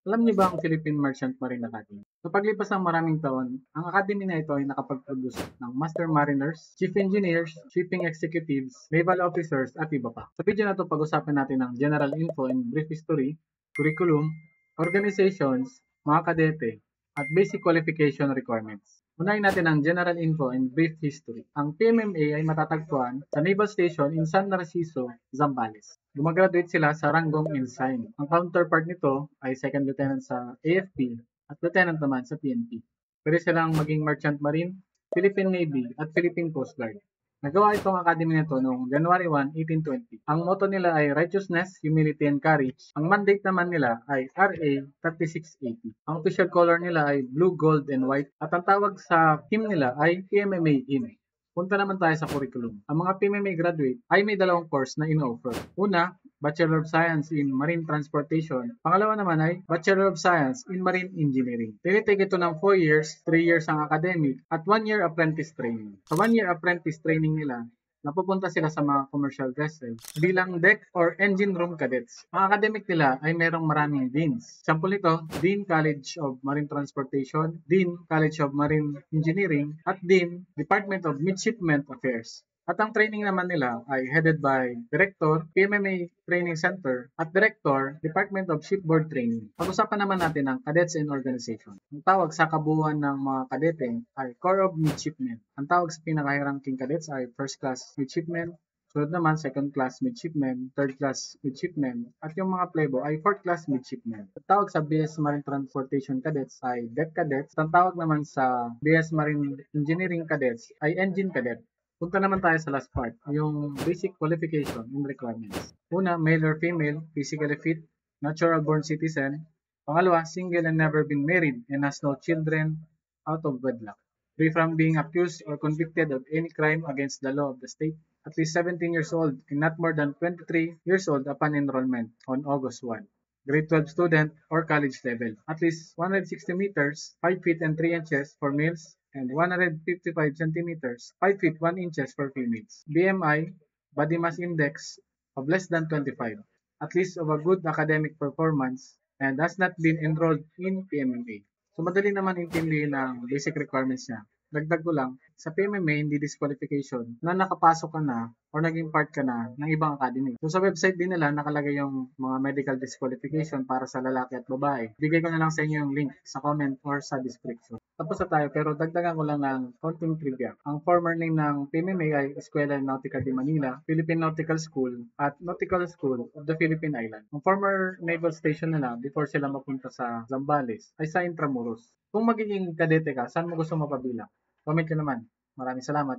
Alam niyo ba ang Philippine Merchant Marine Academy? Sa paglipas ng maraming taon, ang academy na ito ay nakapag-produce ng Master Mariners, Chief Engineers, Shipping Executives, Naval Officers at iba pa. Sa video na ito, pag-usapan natin ang general info and brief history, curriculum, organizations, mga kadete, at basic qualification requirements. Unahin natin ang general info and brief history. Ang PMMA ay matatagpuan sa Naval Station in San Narciso, Zambales. Gumagraduate sila sa ranggong ensign. Ang counterpart nito ay second lieutenant sa AFP at lieutenant naman sa PNP. Pwede silang maging merchant marine, Philippine Navy at Philippine Coast Guard. Nagawa itong academy nito noong January 1, 1820. Ang motto nila ay Righteousness, Humility, and Courage. Ang mandate naman nila ay RA 3680. Ang official color nila ay blue, gold, and white. At ang tawag sa team nila ay PMMA Team. Punta naman tayo sa curriculum. Ang mga PMMA graduate ay may dalawang course na in-offer. Una, Bachelor of Science in Marine Transportation. Pangalawa naman ay Bachelor of Science in Marine Engineering. Tinitake ito ng 4 years, 3 years ang academic, at 1 year apprentice training. Sa 1 year apprentice training nila, napupunta sila sa mga commercial vessels bilang deck or engine room cadets. Ang academic nila ay merong maraming deans. Sample nito, Dean College of Marine Transportation, Dean College of Marine Engineering, at Dean Department of Midshipment Affairs. At ang training naman nila ay headed by Director, PMMA Training Center, at Director, Department of Shipboard Training. Pag-usapan naman natin ang Cadets and Organization. Ang tawag sa kabuuan ng mga kadete ay Corps of Midshipmen. Ang tawag sa pinaka-ranking cadets ay First Class Midshipmen, sunod naman Second Class Midshipmen, Third Class Midshipmen, at yung mga plebo ay Fourth Class Midshipmen. Ang tawag sa BS Marine Transportation Cadets ay Deck Cadets. Ang tawag naman sa BS Marine Engineering Cadets ay Engine Cadet. Punta naman tayo sa last part, yung basic qualification and requirements. Una, male or female, physically fit, natural born citizen. Pangalawa, single and never been married and has no children out of wedlock. Free from being accused or convicted of any crime against the law of the state. At least 17 years old and not more than 23 years old upon enrollment on August 1. Grade 12 student or college level. At least 160 meters, 5 feet and 3 inches for males, and 155 centimeters, 5 feet 1 inches for females. BMI, body mass index of less than 25. At least of a good academic performance and has not been enrolled in PMMA. So madali naman intindihin ang basic requirements niya. Dagdag ko lang, sa PMMA hindi disqualification na nakapasok ka na or naging part ka na ng ibang academy. So sa website din nila nakalagay yung mga medical disqualification para sa lalaki at babae. Bigay ko na lang sa inyo yung link sa comment or sa description. Tapos na tayo pero dagdagan ko lang ng konting trivia. Ang former name ng PMMA ay Escuela Nautica de Manila, Philippine Nautical School at Nautical School of the Philippine Islands. Ang former naval station nila before sila mapunta sa Zambales ay sa Intramuros. Kung magiging kadete ka, saan mo gusto mapabilang? Comment nyo naman. Maraming salamat.